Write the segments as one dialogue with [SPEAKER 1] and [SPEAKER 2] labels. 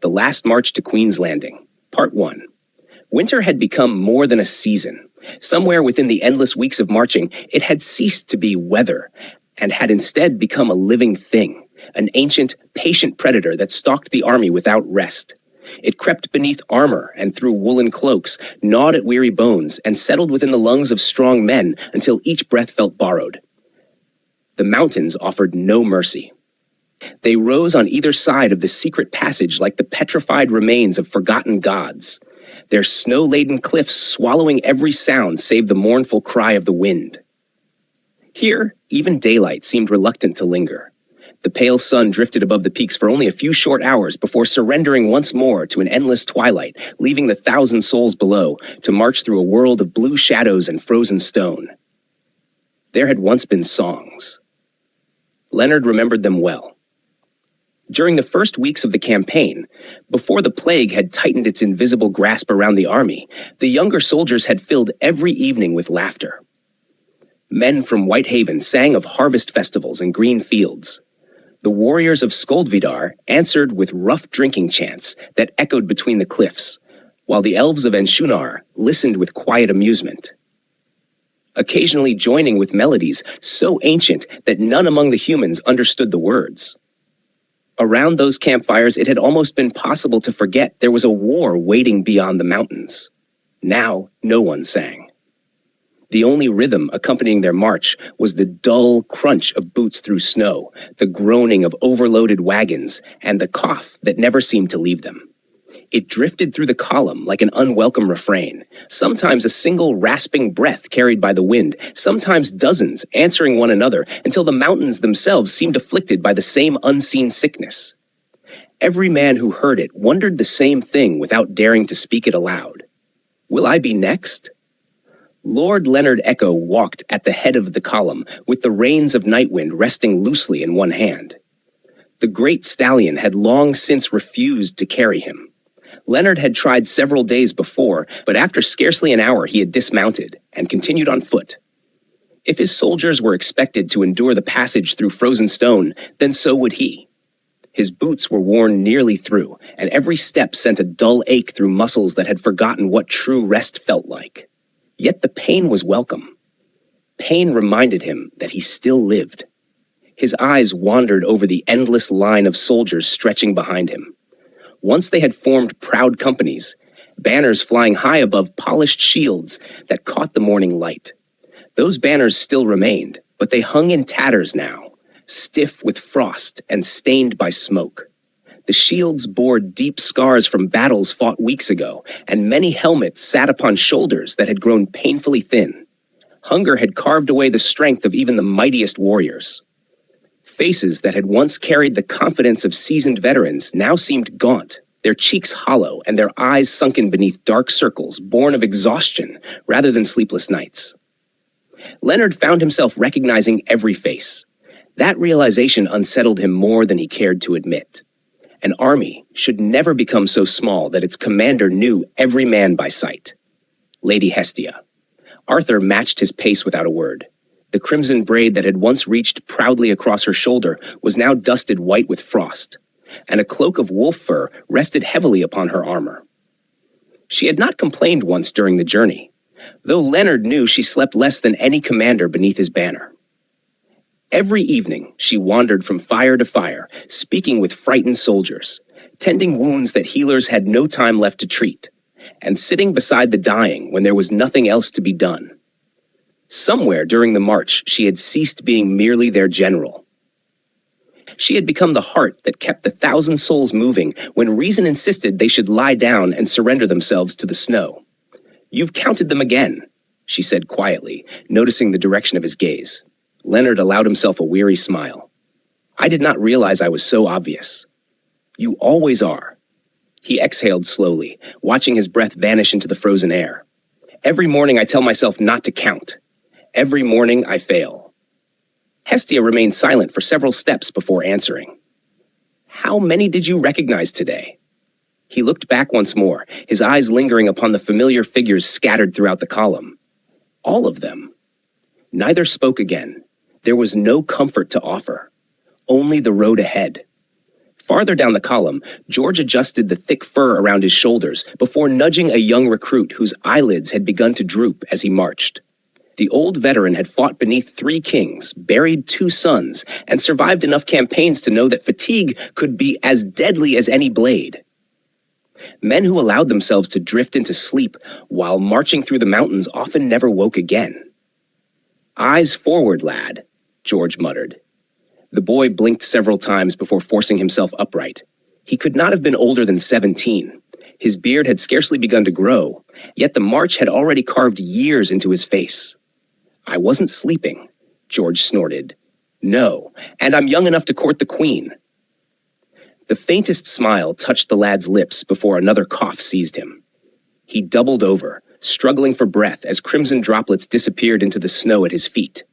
[SPEAKER 1] The Last March to Queen's Landing, Part 1. Winter had become more than a season. Somewhere within the endless weeks of marching, it had ceased to be weather, and had instead become a living thing, an ancient, patient predator that stalked the army without rest. It crept beneath armor and through woolen cloaks, gnawed at weary bones, and settled within the lungs of strong men until each breath felt borrowed. The mountains offered no mercy. They rose on either side of the secret passage like the petrified remains of forgotten gods, their snow-laden cliffs swallowing every sound save the mournful cry of the wind. Here, even daylight seemed reluctant to linger. The pale sun drifted above the peaks for only a few short hours before surrendering once more to an endless twilight, leaving the thousand souls below to march through a world of blue shadows and frozen stone. There had once been songs. Leonard remembered them well. During the first weeks of the campaign, before the plague had tightened its invisible grasp around the army, the younger soldiers had filled every evening with laughter. Men from Whitehaven sang of harvest festivals and green fields. The warriors of Skoldvidar answered with rough drinking chants that echoed between the cliffs, while the elves of Enshunar listened with quiet amusement, occasionally joining with melodies so ancient that none among the humans understood the words. Around those campfires, it had almost been possible to forget there was a war waiting beyond the mountains. Now, no one sang. The only rhythm accompanying their march was the dull crunch of boots through snow, the groaning of overloaded wagons, and the cough that never seemed to leave them. It drifted through the column like an unwelcome refrain, sometimes a single rasping breath carried by the wind, sometimes dozens answering one another until the mountains themselves seemed afflicted by the same unseen sickness. Every man who heard it wondered the same thing without daring to speak it aloud. Will I be next? Lord Leonard Echo walked at the head of the column, with the reins of Nightwind resting loosely in one hand. The great stallion had long since refused to carry him. Leonard had tried several days before, but after scarcely an hour he had dismounted and continued on foot. If his soldiers were expected to endure the passage through frozen stone, then so would he. His boots were worn nearly through, and every step sent a dull ache through muscles that had forgotten what true rest felt like. Yet the pain was welcome. Pain reminded him that he still lived. His eyes wandered over the endless line of soldiers stretching behind him. Once they had formed proud companies, banners flying high above polished shields that caught the morning light. Those banners still remained, but they hung in tatters now, stiff with frost and stained by smoke. The shields bore deep scars from battles fought weeks ago, and many helmets sat upon shoulders that had grown painfully thin. Hunger had carved away the strength of even the mightiest warriors. Faces that had once carried the confidence of seasoned veterans now seemed gaunt, their cheeks hollow and their eyes sunken beneath dark circles born of exhaustion rather than sleepless nights. Leonard found himself recognizing every face. That realization unsettled him more than he cared to admit. An army should never become so small that its commander knew every man by sight. Lady Hestia. Arthur matched his pace without a word. The crimson braid that had once reached proudly across her shoulder was now dusted white with frost, and a cloak of wolf fur rested heavily upon her armor. She had not complained once during the journey, though Leonard knew she slept less than any commander beneath his banner. Every evening, she wandered from fire to fire, speaking with frightened soldiers, tending wounds that healers had no time left to treat, and sitting beside the dying when there was nothing else to be done. Somewhere during the march, she had ceased being merely their general. She had become the heart that kept the thousand souls moving when reason insisted they should lie down and surrender themselves to the snow. "You've counted them again," she said quietly, noticing the direction of his gaze. Leonard allowed himself a weary smile. "I did not realize I was so obvious." "You always are." He exhaled slowly, watching his breath vanish into the frozen air. "Every morning I tell myself not to count. Every morning I fail." Hestia remained silent for several steps before answering. "How many did you recognize today?" He looked back once more, his eyes lingering upon the familiar figures scattered throughout the column. All of them. Neither spoke again. There was no comfort to offer, only the road ahead. Farther down the column, George adjusted the thick fur around his shoulders before nudging a young recruit whose eyelids had begun to droop as he marched. The old veteran had fought beneath 3 kings, buried 2 sons, and survived enough campaigns to know that fatigue could be as deadly as any blade. Men who allowed themselves to drift into sleep while marching through the mountains often never woke again. "Eyes forward, lad," George muttered. The boy blinked several times before forcing himself upright. He could not have been older than 17. His beard had scarcely begun to grow, yet the march had already carved years into his face. "I wasn't sleeping," George snorted. "No, and I'm young enough to court the queen." The faintest smile touched the lad's lips before another cough seized him. He doubled over, struggling for breath as crimson droplets disappeared into the snow at his feet.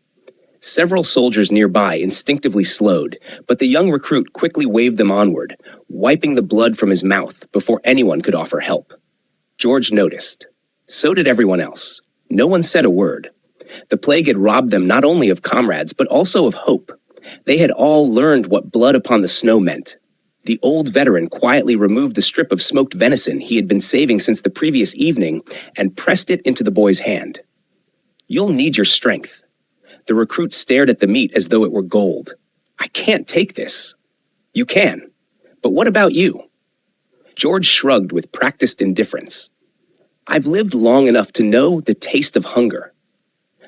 [SPEAKER 1] Several soldiers nearby instinctively slowed, but the young recruit quickly waved them onward, wiping the blood from his mouth before anyone could offer help. George noticed. So did everyone else. No one said a word. The plague had robbed them not only of comrades, but also of hope. They had all learned what blood upon the snow meant. The old veteran quietly removed the strip of smoked venison he had been saving since the previous evening and pressed it into the boy's hand. "You'll need your strength." The recruit stared at the meat as though it were gold. "I can't take this." "You can. But what about you?" George shrugged with practiced indifference. "I've lived long enough to know the taste of hunger."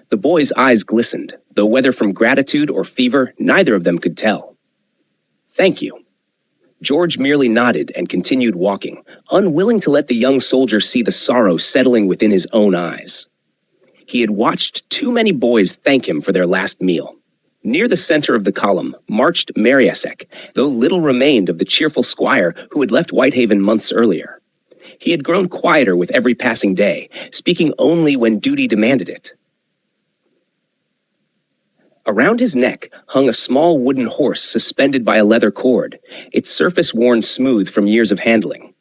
[SPEAKER 1] The boy's eyes glistened, though whether from gratitude or fever, neither of them could tell. "Thank you." George merely nodded and continued walking, unwilling to let the young soldier see the sorrow settling within his own eyes. He had watched too many boys thank him for their last meal. Near the center of the column marched Mariasek, though little remained of the cheerful squire who had left Whitehaven months earlier. He had grown quieter with every passing day, speaking only when duty demanded it. Around his neck hung a small wooden horse suspended by a leather cord, its surface worn smooth from years of handling.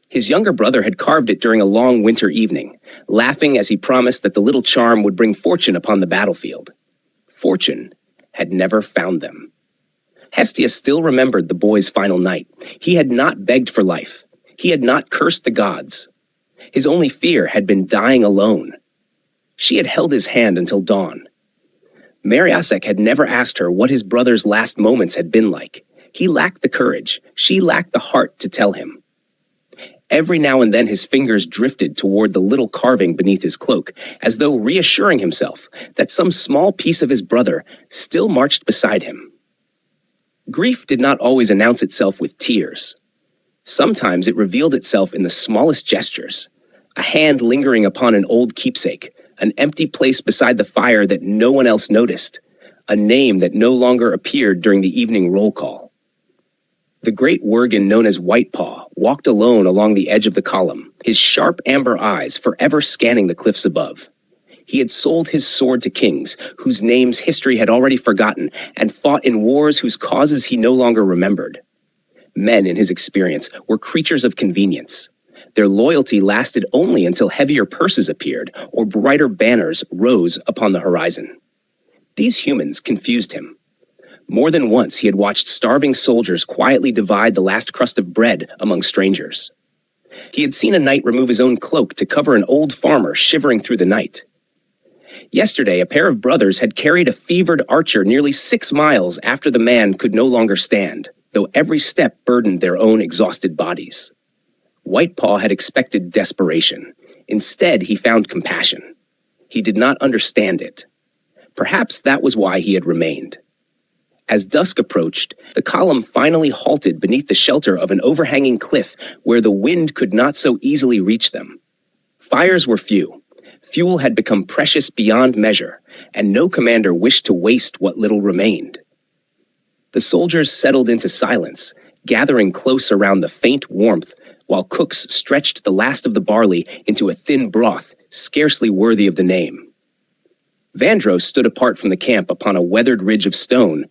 [SPEAKER 1] His younger brother had carved it during a long winter evening, laughing as he promised that the little charm would bring fortune upon the battlefield. Fortune had never found them. Hestia still remembered the boy's final night. He had not begged for life. He had not cursed the gods. His only fear had been dying alone. She had held his hand until dawn. Mariasek had never asked her what his brother's last moments had been like. He lacked the courage. She lacked the heart to tell him. Every now and then his fingers drifted toward the little carving beneath his cloak, as though reassuring himself that some small piece of his brother still marched beside him. Grief did not always announce itself with tears. Sometimes it revealed itself in the smallest gestures. A hand lingering upon an old keepsake, an empty place beside the fire that no one else noticed, a name that no longer appeared during the evening roll call. The great Worgen known as Whitepaw walked alone along the edge of the column, his sharp amber eyes forever scanning the cliffs above. He had sold his sword to kings, whose names history had already forgotten, and fought in wars whose causes he no longer remembered. Men, in his experience, were creatures of convenience. Their loyalty lasted only until heavier purses appeared or brighter banners rose upon the horizon. These humans confused him. More than once he had watched starving soldiers quietly divide the last crust of bread among strangers. He had seen a knight remove his own cloak to cover an old farmer shivering through the night. Yesterday, a pair of brothers had carried a fevered archer nearly 6 miles after the man could no longer stand, though every step burdened their own exhausted bodies. Whitepaw had expected desperation. Instead, he found compassion. He did not understand it. Perhaps that was why he had remained. As dusk approached, the column finally halted beneath the shelter of an overhanging cliff where the wind could not so easily reach them. Fires were few. Fuel had become precious beyond measure, and no commander wished to waste what little remained. The soldiers settled into silence, gathering close around the faint warmth while cooks stretched the last of the barley into a thin broth scarcely worthy of the name. Vandross stood apart from the camp upon a weathered ridge of stone,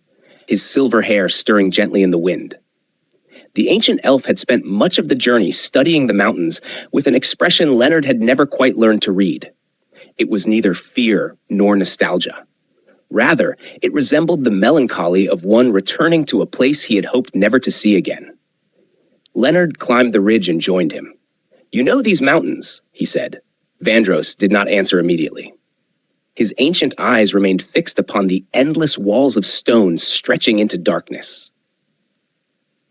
[SPEAKER 1] his silver hair stirring gently in the wind. The ancient elf had spent much of the journey studying the mountains with an expression Leonard had never quite learned to read. It was neither fear nor nostalgia. Rather, it resembled the melancholy of one returning to a place he had hoped never to see again. Leonard climbed the ridge and joined him. "You know these mountains," he said. Vandros did not answer immediately. His ancient eyes remained fixed upon the endless walls of stone stretching into darkness.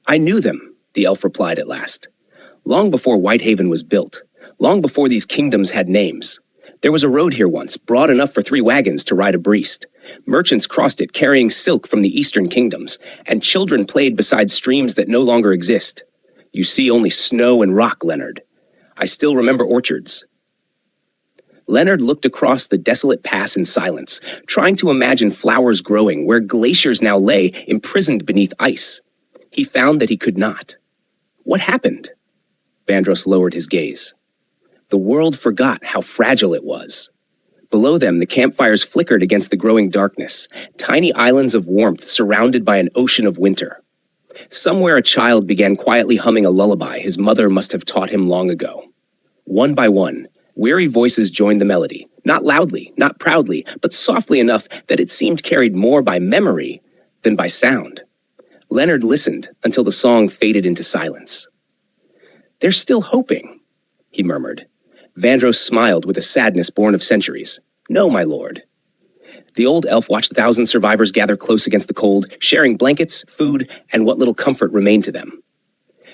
[SPEAKER 1] "I knew them," the elf replied at last. "Long before Whitehaven was built, long before these kingdoms had names. There was a road here once, broad enough for 3 wagons to ride abreast. Merchants crossed it carrying silk from the eastern kingdoms, and children played beside streams that no longer exist. You see only snow and rock, Leonard. I still remember orchards." Leonard looked across the desolate pass in silence, trying to imagine flowers growing where glaciers now lay imprisoned beneath ice. He found that he could not. What happened? Vandros lowered his gaze. The world forgot how fragile it was. Below them, the campfires flickered against the growing darkness, tiny islands of warmth surrounded by an ocean of winter. Somewhere a child began quietly humming a lullaby his mother must have taught him long ago. One by one, weary voices joined the melody, not loudly, not proudly, but softly enough that it seemed carried more by memory than by sound. Leonard listened until the song faded into silence. "They're still hoping," he murmured. Vandros smiled with a sadness born of centuries. "No, my lord." The old elf watched 1,000 survivors gather close against the cold, sharing blankets, food, and what little comfort remained to them.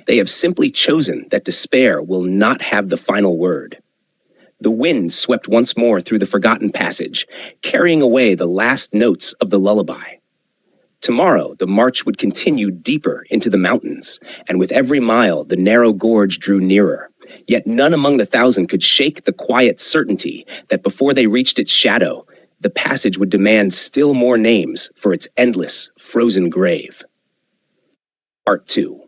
[SPEAKER 1] They have simply chosen that despair will not have the final word. The wind swept once more through the forgotten passage, carrying away the last notes of the lullaby. Tomorrow, the march would continue deeper into the mountains, and with every mile, the narrow gorge drew nearer. Yet none among the 1,000 could shake the quiet certainty that before they reached its shadow, the passage would demand still more names for its endless, frozen grave. Part 2.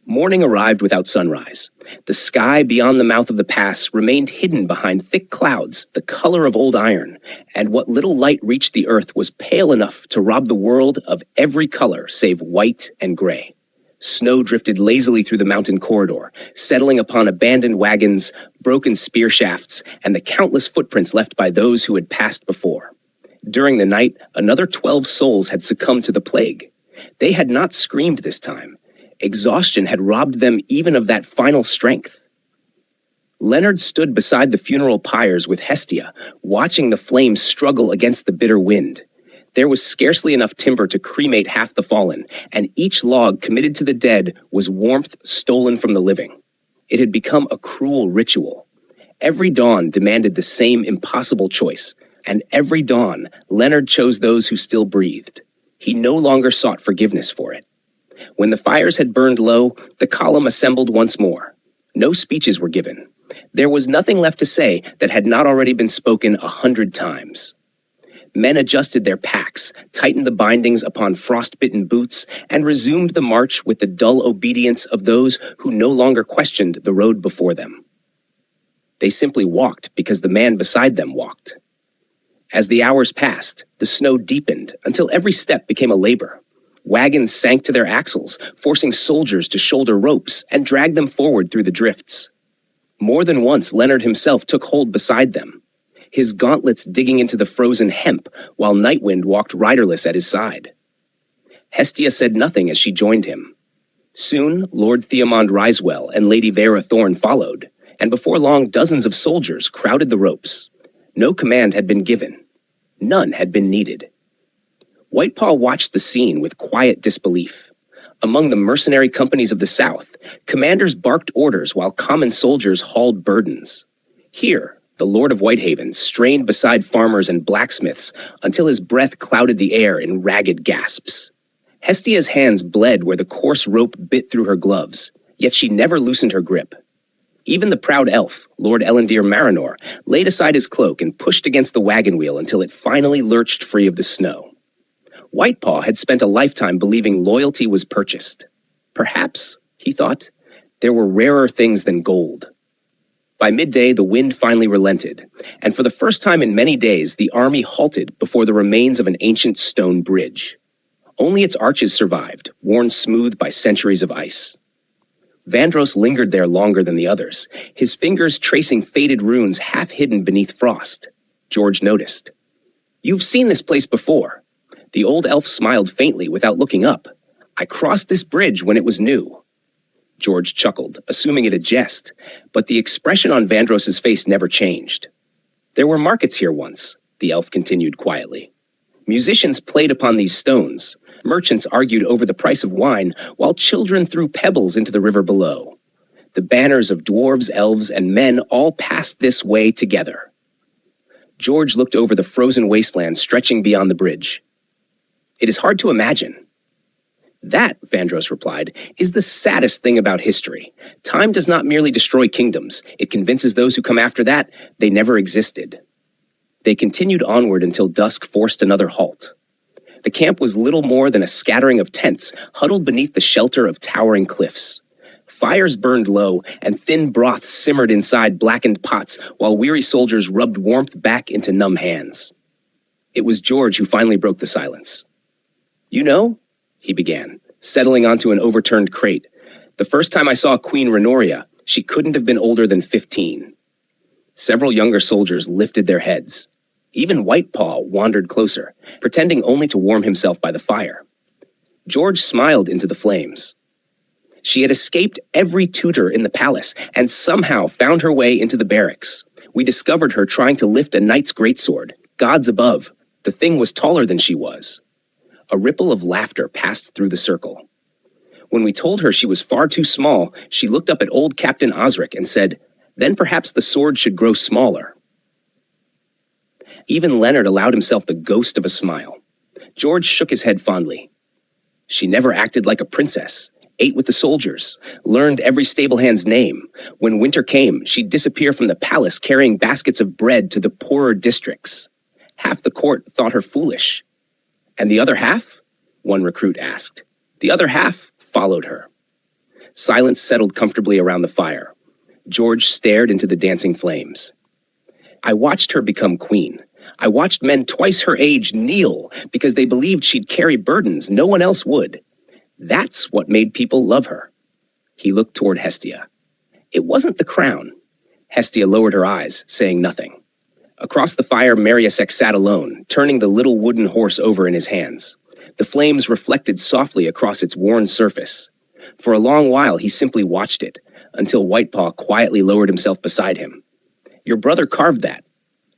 [SPEAKER 1] Morning arrived without sunrise. The sky beyond the mouth of the pass remained hidden behind thick clouds, the color of old iron, and what little light reached the earth was pale enough to rob the world of every color save white and gray. Snow drifted lazily through the mountain corridor, settling upon abandoned wagons, broken spear shafts, and the countless footprints left by those who had passed before. During the night, another 12 souls had succumbed to the plague. They had not screamed this time. Exhaustion had robbed them even of that final strength. Leonard stood beside the funeral pyres with Hestia, watching the flames struggle against the bitter wind. There was scarcely enough timber to cremate half the fallen, and each log committed to the dead was warmth stolen from the living. It had become a cruel ritual. Every dawn demanded the same impossible choice, and every dawn Leonard chose those who still breathed. He no longer sought forgiveness for it. When the fires had burned low, the column assembled once more. No speeches were given. There was nothing left to say that had not already been spoken 100 times. Men adjusted their packs, tightened the bindings upon frost-bitten boots, and resumed the march with the dull obedience of those who no longer questioned the road before them. They simply walked because the man beside them walked. As the hours passed, the snow deepened until every step became a labor. Wagons sank to their axles, forcing soldiers to shoulder ropes and drag them forward through the drifts. More than once, Leonard himself took hold beside them, his gauntlets digging into the frozen hemp while Nightwind walked riderless at his side. Hestia said nothing as she joined him. Soon, Lord Theomond Risewell and Lady Vera Thorne followed, and before long dozens of soldiers crowded the ropes. No command had been given. None had been needed. Whitepaw watched the scene with quiet disbelief. Among the mercenary companies of the South, commanders barked orders while common soldiers hauled burdens. Here, the Lord of Whitehaven strained beside farmers and blacksmiths until his breath clouded the air in ragged gasps. Hestia's hands bled where the coarse rope bit through her gloves, yet she never loosened her grip. Even the proud elf, Lord Elendil Marinor, laid aside his cloak and pushed against the wagon wheel until it finally lurched free of the snow. Whitepaw had spent a lifetime believing loyalty was purchased. Perhaps, he thought, there were rarer things than gold. By midday, the wind finally relented, and for the first time in many days, the army halted before the remains of an ancient stone bridge. Only its arches survived, worn smooth by centuries of ice. Vandros lingered there longer than the others, his fingers tracing faded runes half hidden beneath frost. George noticed. "You've seen this place before." The old elf smiled faintly without looking up. "I crossed this bridge when it was new." George chuckled, assuming it a jest, but the expression on Vandros's face never changed. There were markets here once, the elf continued quietly. Musicians played upon these stones. Merchants argued over the price of wine, while children threw pebbles into the river below. The banners of dwarves, elves, and men all passed this way together. George looked over the frozen wasteland stretching beyond the bridge. It is hard to imagine. That, Vandros replied, is the saddest thing about history. Time does not merely destroy kingdoms. It convinces those who come after that they never existed. They continued onward until dusk forced another halt. The camp was little more than a scattering of tents huddled beneath the shelter of towering cliffs. Fires burned low, and thin broth simmered inside blackened pots while weary soldiers rubbed warmth back into numb hands. It was George who finally broke the silence. "You know," he began, settling onto an overturned crate, "the first time I saw Queen Renoria, she couldn't have been older than 15. Several younger soldiers lifted their heads. Even Whitepaw wandered closer, pretending only to warm himself by the fire. George smiled into the flames. She had escaped every tutor in the palace and somehow found her way into the barracks. We discovered her trying to lift a knight's greatsword. Gods above, the thing was taller than she was. A ripple of laughter passed through the circle. When we told her she was far too small, she looked up at old Captain Osric and said, 'Then perhaps the sword should grow smaller.'" Even Leonard allowed himself the ghost of a smile. George shook his head fondly. "She never acted like a princess, ate with the soldiers, learned every stable-hand's name. When winter came, she'd disappear from the palace carrying baskets of bread to the poorer districts. Half the court thought her foolish. And the other half?" one recruit asked. "The other half followed her." Silence settled comfortably around the fire. George stared into the dancing flames. "I watched her become queen. I watched men twice her age kneel because they believed she'd carry burdens no one else would. That's what made people love her." He looked toward Hestia. "It wasn't the crown." Hestia lowered her eyes, saying nothing. Across the fire, Mariusek sat alone, turning the little wooden horse over in his hands. The flames reflected softly across its worn surface. For a long while, he simply watched it, until Whitepaw quietly lowered himself beside him. "Your brother carved that."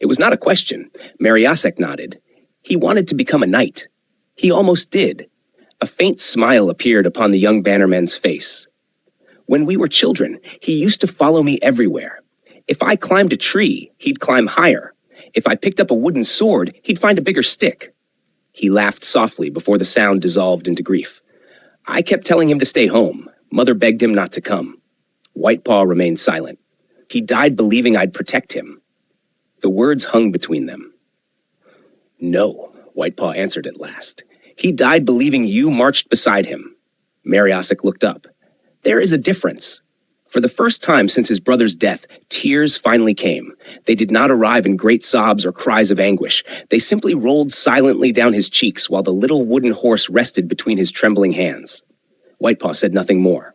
[SPEAKER 1] It was not a question. Mariusek nodded. "He wanted to become a knight. He almost did." A faint smile appeared upon the young bannerman's face. "When we were children, he used to follow me everywhere. If I climbed a tree, he'd climb higher. If I picked up a wooden sword, he'd find a bigger stick." He laughed softly before the sound dissolved into grief. "I kept telling him to stay home. Mother begged him not to come." Whitepaw remained silent. "He died believing I'd protect him." The words hung between them. "No," Whitepaw answered at last. "He died believing you marched beside him." Mariusek looked up. "There is a difference." For the first time since his brother's death, tears finally came. They did not arrive in great sobs or cries of anguish. They simply rolled silently down his cheeks while the little wooden horse rested between his trembling hands. Whitepaw said nothing more.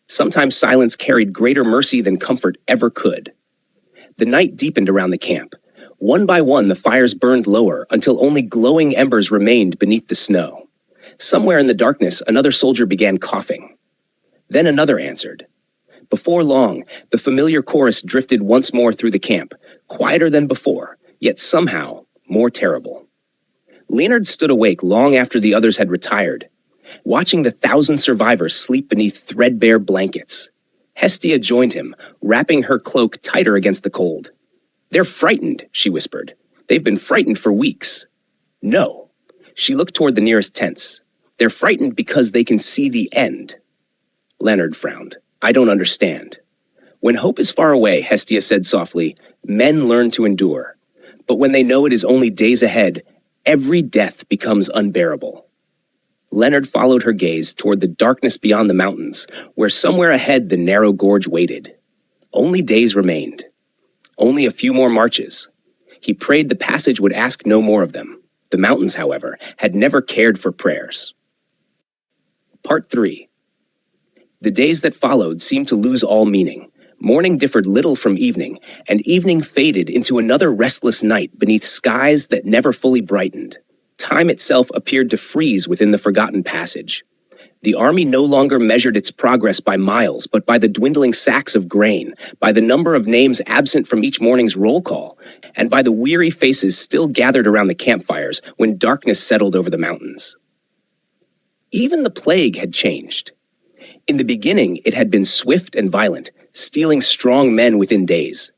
[SPEAKER 1] Sometimes silence carried greater mercy than comfort ever could. The night deepened around the camp. One by one, the fires burned lower until only glowing embers remained beneath the snow. Somewhere in the darkness, another soldier began coughing. Then another answered. Before long, the familiar chorus drifted once more through the camp, quieter than before, yet somehow more terrible. Leonard stood awake long after the others had retired, watching the 1,000 survivors sleep beneath threadbare blankets. Hestia joined him, wrapping her cloak tighter against the cold. "They're frightened," she whispered. "They've been frightened for weeks." "No." She looked toward the nearest tents. "They're frightened because they can see the end." Leonard frowned. "I don't understand." "When hope is far away," Hestia said softly, "men learn to endure. But when they know it is only days ahead, every death becomes unbearable." Leonard followed her gaze toward the darkness beyond the mountains, where somewhere ahead the narrow gorge waited. Only days remained. Only a few more marches. He prayed the passage would ask no more of them. The mountains, however, had never cared for prayers. Part 3. The days that followed seemed to lose all meaning. Morning differed little from evening, and evening faded into another restless night beneath skies that never fully brightened. Time itself appeared to freeze within the forgotten passage. The army no longer measured its progress by miles, but by the dwindling sacks of grain, by the number of names absent from each morning's roll call, and by the weary faces still gathered around the campfires when darkness settled over the mountains. Even the plague had changed. In the beginning, it had been swift and violent, stealing strong men within days.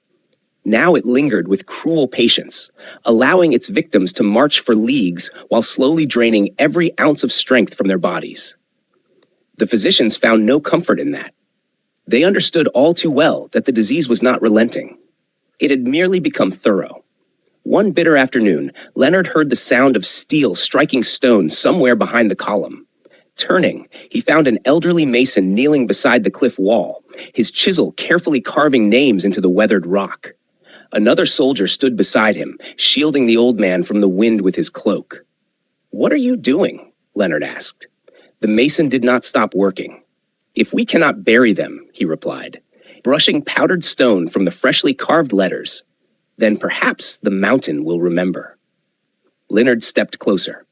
[SPEAKER 1] Now it lingered with cruel patience, allowing its victims to march for leagues while slowly draining every ounce of strength from their bodies. The physicians found no comfort in that. They understood all too well that the disease was not relenting. It had merely become thorough. One bitter afternoon, Leonard heard the sound of steel striking stone somewhere behind the column. Turning, he found an elderly mason kneeling beside the cliff wall, his chisel carefully carving names into the weathered rock. Another soldier stood beside him, shielding the old man from the wind with his cloak. "What are you doing?" Leonard asked. The mason did not stop working. "If we cannot bury them," he replied, brushing powdered stone from the freshly carved letters, "then perhaps the mountain will remember." Leonard stepped closer.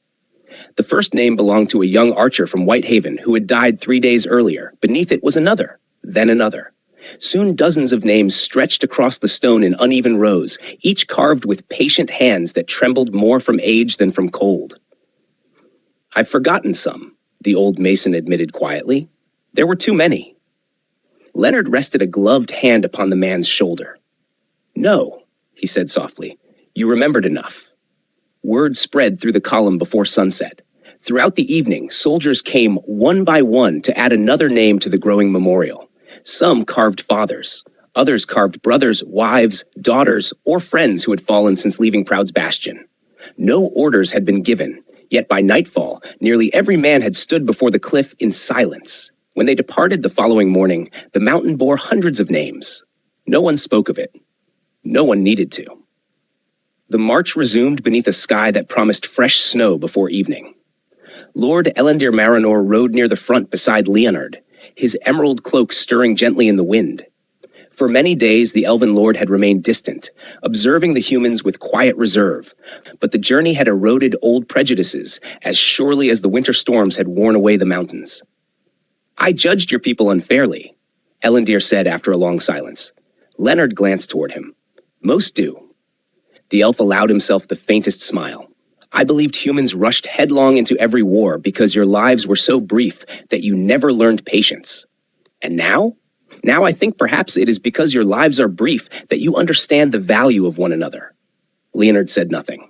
[SPEAKER 1] The first name belonged to a young archer from Whitehaven who had died 3 days earlier. Beneath it was another, then another. Soon dozens of names stretched across the stone in uneven rows, each carved with patient hands that trembled more from age than from cold. "I've forgotten some," the old mason admitted quietly. "There were too many." Leonard rested a gloved hand upon the man's shoulder. "No," he said softly, "you remembered enough." Word spread through the column before sunset. Throughout the evening, soldiers came one by one to add another name to the growing memorial. Some carved fathers. Others carved brothers, wives, daughters, or friends who had fallen since leaving Proud's Bastion. No orders had been given, yet by nightfall, nearly every man had stood before the cliff in silence. When they departed the following morning, the mountain bore hundreds of names. No one spoke of it. No one needed to. The march resumed beneath a sky that promised fresh snow before evening. Lord Elendil Marinor rode near the front beside Leonard, his emerald cloak stirring gently in the wind. For many days, the elven lord had remained distant, observing the humans with quiet reserve, but the journey had eroded old prejudices as surely as the winter storms had worn away the mountains. "I judged your people unfairly," Elendil said after a long silence. Leonard glanced toward him. "Most do." The elf allowed himself the faintest smile. "I believed humans rushed headlong into every war because your lives were so brief that you never learned patience. And now? Now I think perhaps it is because your lives are brief that you understand the value of one another." Leonard said nothing.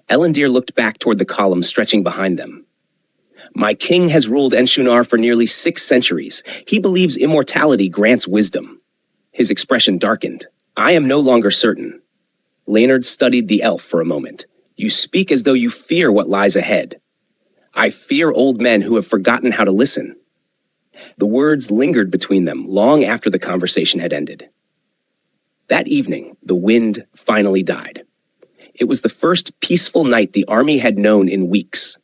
[SPEAKER 1] Elendil looked back toward the column stretching behind them. "My king has ruled Enshunar for nearly 6 centuries. He believes immortality grants wisdom." His expression darkened. "I am no longer certain." Leonard studied the elf for a moment. "You speak as though you fear what lies ahead." "I fear old men who have forgotten how to listen." The words lingered between them long after the conversation had ended. That evening, the wind finally died. It was the first peaceful night the army had known in weeks.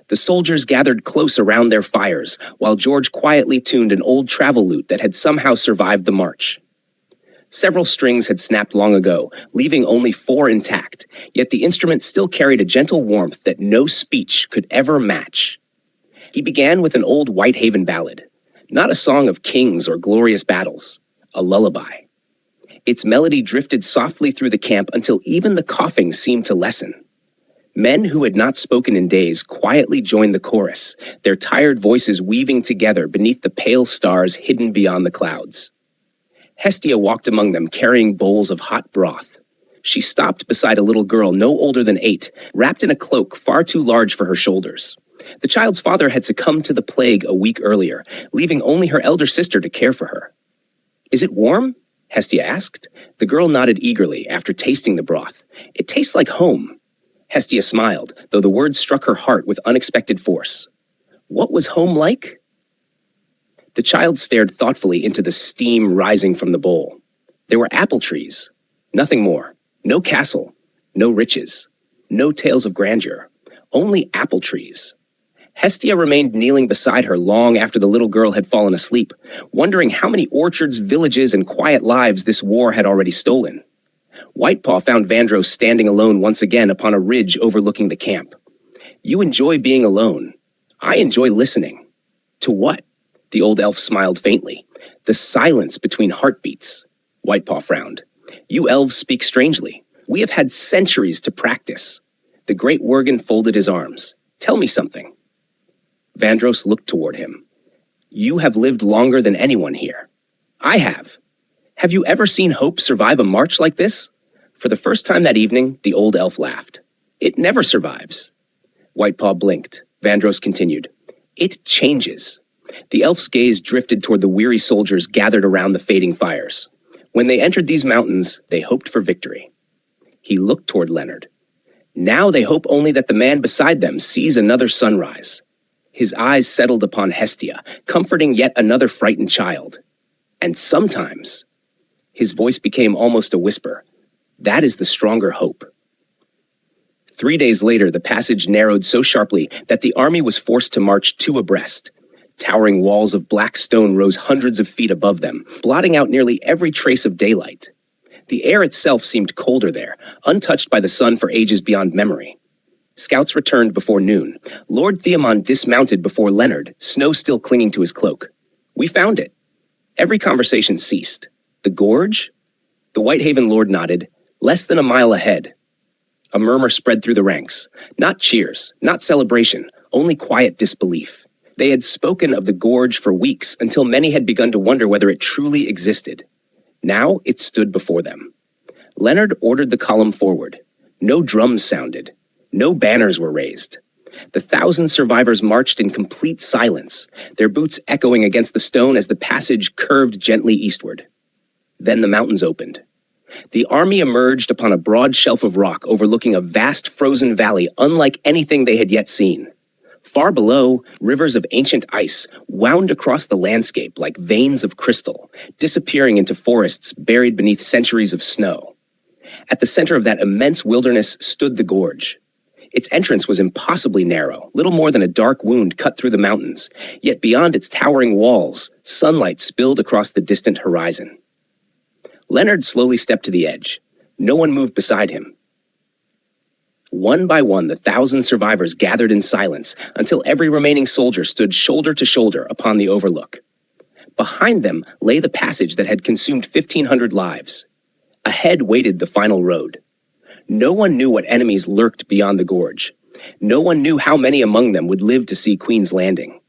[SPEAKER 1] The soldiers gathered close around their fires, while George quietly tuned an old travel lute that had somehow survived the march. Several strings had snapped long ago, leaving only 4 intact, yet the instrument still carried a gentle warmth that no speech could ever match. He began with an old Whitehaven ballad, not a song of kings or glorious battles, a lullaby. Its melody drifted softly through the camp until even the coughing seemed to lessen. Men who had not spoken in days quietly joined the chorus, their tired voices weaving together beneath the pale stars hidden beyond the clouds. Hestia walked among them carrying bowls of hot broth. She stopped beside a little girl no older than 8, wrapped in a cloak far too large for her shoulders. The child's father had succumbed to the plague a week earlier, leaving only her elder sister to care for her. "Is it warm?" Hestia asked. The girl nodded eagerly after tasting the broth. "It tastes like home." Hestia smiled, though the words struck her heart with unexpected force. What was home like? The child stared thoughtfully into the steam rising from the bowl. There were apple trees. Nothing more. No castle. No riches. No tales of grandeur. Only apple trees. Hestia remained kneeling beside her long after the little girl had fallen asleep, wondering how many orchards, villages, and quiet lives this war had already stolen. Whitepaw found Vandross standing alone once again upon a ridge overlooking the camp. "You enjoy being alone. I enjoy listening." To what? The old elf smiled faintly. The silence between heartbeats. Whitepaw frowned. You elves speak strangely. We have had centuries to practice. The great Worgen folded his arms. Tell me something. Vandros looked toward him. You have lived longer than anyone here. I have. Have you ever seen hope survive a march like this? For the first time that evening, the old elf laughed. It never survives. Whitepaw blinked. Vandros continued. It changes. The elf's gaze drifted toward the weary soldiers gathered around the fading fires. When they entered these mountains, they hoped for victory. He looked toward Leonard. Now they hope only that the man beside them sees another sunrise. His eyes settled upon Hestia, comforting yet another frightened child. And sometimes, his voice became almost a whisper, that is the stronger hope. 3 days later, the passage narrowed so sharply that the army was forced to march two abreast. Towering walls of black stone rose hundreds of feet above them, blotting out nearly every trace of daylight. The air itself seemed colder there, untouched by the sun for ages beyond memory. Scouts returned before noon. Lord Theomon dismounted before Leonard, snow still clinging to his cloak. We found it. Every conversation ceased. The gorge? The Whitehaven lord nodded. Less than a mile ahead. A murmur spread through the ranks. Not cheers, not celebration, only quiet disbelief. They had spoken of the gorge for weeks until many had begun to wonder whether it truly existed. Now it stood before them. Leonard ordered the column forward. No drums sounded. No banners were raised. The 1,000 survivors marched in complete silence, their boots echoing against the stone as the passage curved gently eastward. Then the mountains opened. The army emerged upon a broad shelf of rock overlooking a vast frozen valley unlike anything they had yet seen. Far below, rivers of ancient ice wound across the landscape like veins of crystal, disappearing into forests buried beneath centuries of snow. At the center of that immense wilderness stood the gorge. Its entrance was impossibly narrow, little more than a dark wound cut through the mountains, yet beyond its towering walls, sunlight spilled across the distant horizon. Leonard slowly stepped to the edge. No one moved beside him. One by one, the 1,000 survivors gathered in silence until every remaining soldier stood shoulder to shoulder upon the overlook. Behind them lay the passage that had consumed 1,500 lives. Ahead waited the final road. No one knew what enemies lurked beyond the gorge. No one knew how many among them would live to see Queen's Landing.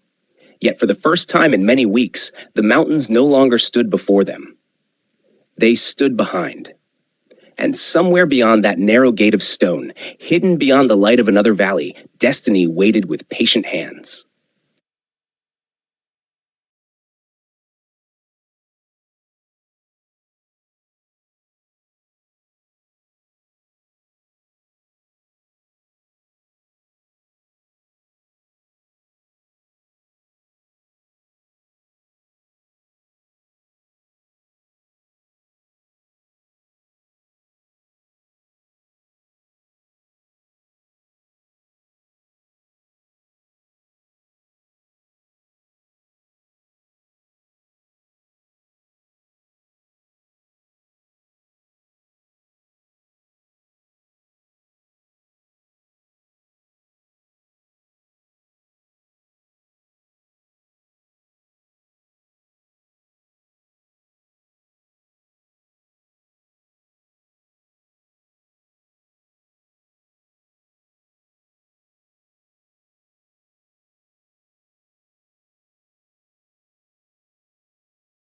[SPEAKER 1] Yet for the first time in many weeks, the mountains no longer stood before them. They stood behind. And somewhere beyond that narrow gate of stone, hidden beyond the light of another valley, destiny waited with patient hands.